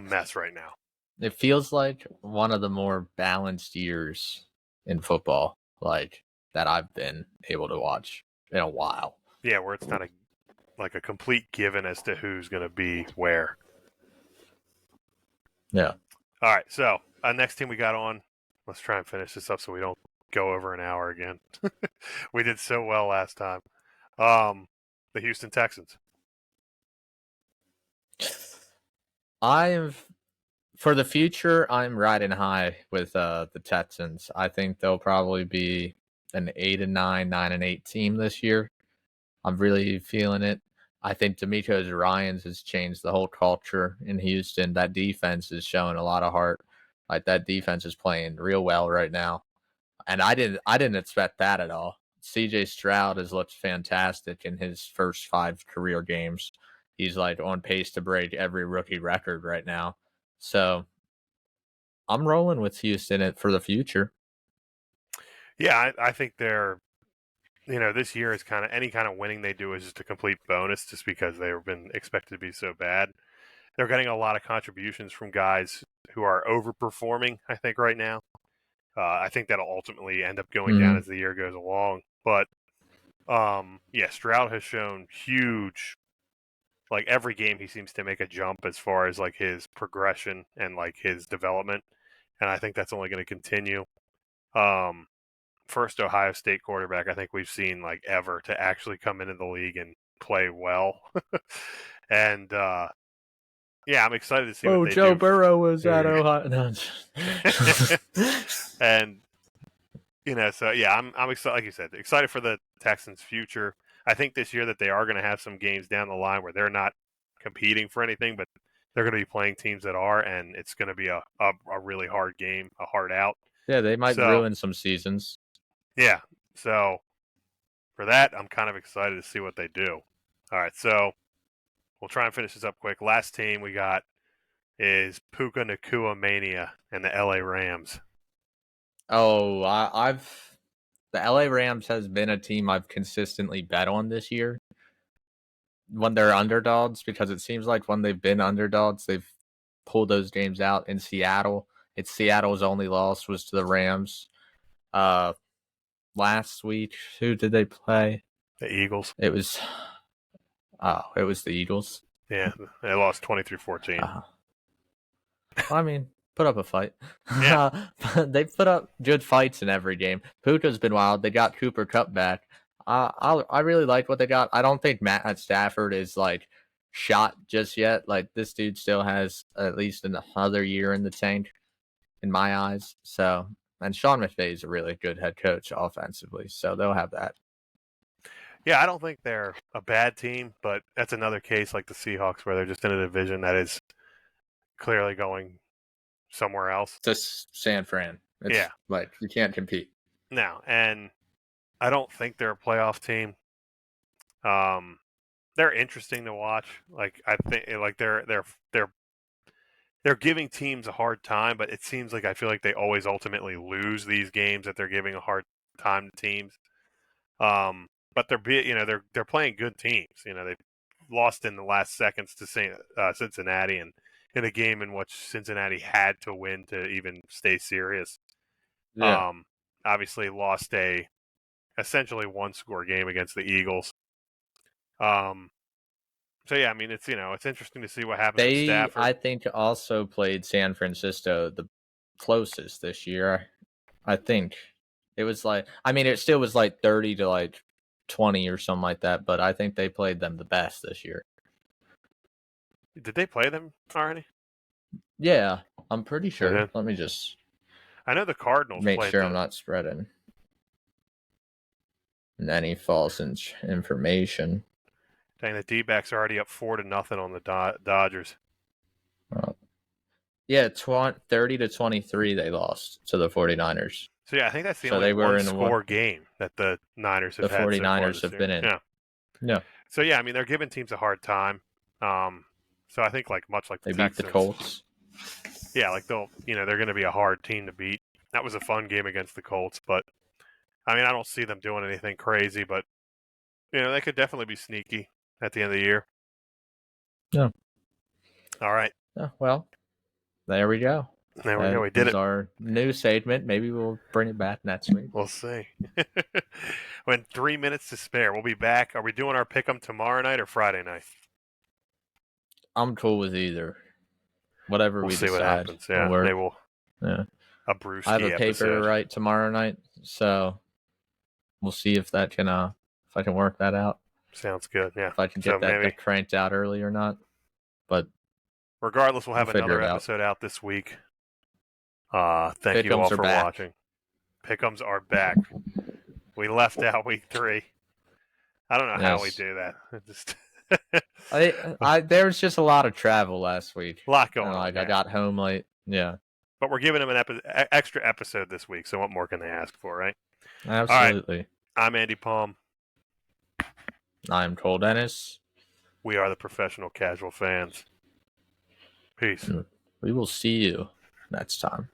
mess right now. It feels like one of the more balanced years in football, like that I've been able to watch in a while. Yeah, where it's not a complete given as to who's going to be where. Yeah. All right, so next team we got on. Let's try and finish this up so we don't go over an hour again. We did so well last time. The Houston Texans. I've for the future, I'm riding high with the Texans. I think they'll probably be an 8-9, 9-8 team this year. I'm really feeling it. I think D'Amico Ryans has changed the whole culture in Houston. That defense is showing a lot of heart. Like, that defense is playing real well right now, and I didn't expect that at all. CJ Stroud has looked fantastic in his first 5 career games. He's like on pace to break every rookie record right now. So I'm rolling with Houston for the future. Yeah, I think they're, this year is kind of any kind of winning they do is just a complete bonus just because they've been expected to be so bad. They're getting a lot of contributions from guys who are overperforming, I think, right now. I think that'll ultimately end up going down Mm-hmm. as the year goes along. But, yeah, Stroud has shown huge, like every game he seems to make a jump as far as like his progression and like his development. And I think that's only going to continue. Um, First Ohio State quarterback I think we've seen like ever to actually come into the league and play well. And yeah, I'm excited to see what Oh, they Joe do. Burrow was at Ohio. No. And so yeah, I'm excited. Like you said, excited for the Texans' future. I think this year that they are going to have some games down the line where they're not competing for anything, but they're going to be playing teams that are, and it's going to be a really hard game, a hard out. Yeah, they might So ruin some seasons. yeah, so for that, I'm kind of excited to see what they do. All right, so we'll try and finish this up quick. Last team we got is Puka Nakua Mania and the LA Rams. Oh, I've the LA Rams has been a team I've consistently bet on this year when they're underdogs, because it seems like when they've been underdogs, they've pulled those games out. In Seattle, it's Seattle's only loss was to the Rams. Last week, who did they play? The Eagles. It was the Eagles. Yeah, they lost 23-14. I mean, put up a fight. Yeah. They put up good fights in every game. Puka's been wild. They got Cooper Cup back. I really like what they got. I don't think Matt Stafford is like shot just yet. Like this dude still has at least another year in the tank, in my eyes. So, and Sean McVay is a really good head coach offensively, so they'll have that. Yeah, I don't think they're a bad team, but that's another case like the Seahawks where they're just in a division that is clearly going somewhere else. Just San Fran. It's Yeah. like you can't compete. Now, and I don't think they're a playoff team. They're interesting to watch. Like I think like they're giving teams a hard time, but it seems like I feel like they always ultimately lose these games that they're giving a hard time to teams. But they're playing good teams. They've lost in the last seconds to Cincinnati, and in a game in which Cincinnati had to win to even stay serious. Yeah. Obviously lost a essentially one score game against the Eagles. So yeah, I mean it's interesting to see what happens with They, Stafford. I think, also played San Francisco the closest this year. I think it was like, I mean, it still was like 30 to like 20 or something like that, but I think they played them the best this year. Did they play them already? Yeah, I'm pretty They sure. did. Let me just I know the Cardinals make played sure I'm the. not spreading any false information. Dang, the D-backs are already up 4-0 on the Dodgers. Yeah, 30 to 23 they lost to the 49ers. So yeah, I think that's the So only they were one in what score game that the Niners the have had so far 49ers this have year. been in. Yeah. Yeah, So yeah, I mean they're giving teams a hard time. So I think much like the they beat the Texans, Colts. yeah, like they're going to be a hard team to beat. That was a fun game against the Colts, but I mean I don't see them doing anything crazy, but they could definitely be sneaky at the end of the year. Yeah. All right. Yeah, well, there we go. There we go. That We did was it. our new segment. Maybe we'll bring it back next week. We'll see. When 3 minutes to spare, we'll be back. Are we doing our pick'em tomorrow night or Friday night? I'm cool with either. Whatever We'll we see what decide happens. will Yeah, work. maybe we'll Yeah. a I have a brewski paper to episode. write tomorrow night, so we'll see if that can if I can work that out. Sounds good. Yeah. If I can So get that maybe, cranked out early or not. But regardless, we'll we'll have figure another it out. episode out this week. Thank you all Pick'ems are for back. watching. Pick'ems are back. We left out week 3. I don't know how we Yes. do that. Just There was just a lot of travel last week. a lot going on. I Yeah. got home late. Yeah. But we're giving them an extra episode this week. So what more can they ask for, right? Absolutely. All right. I'm Andy Palm. I'm Cole Dennis. We are the Professional Casual Fans. Peace. We will see you next time.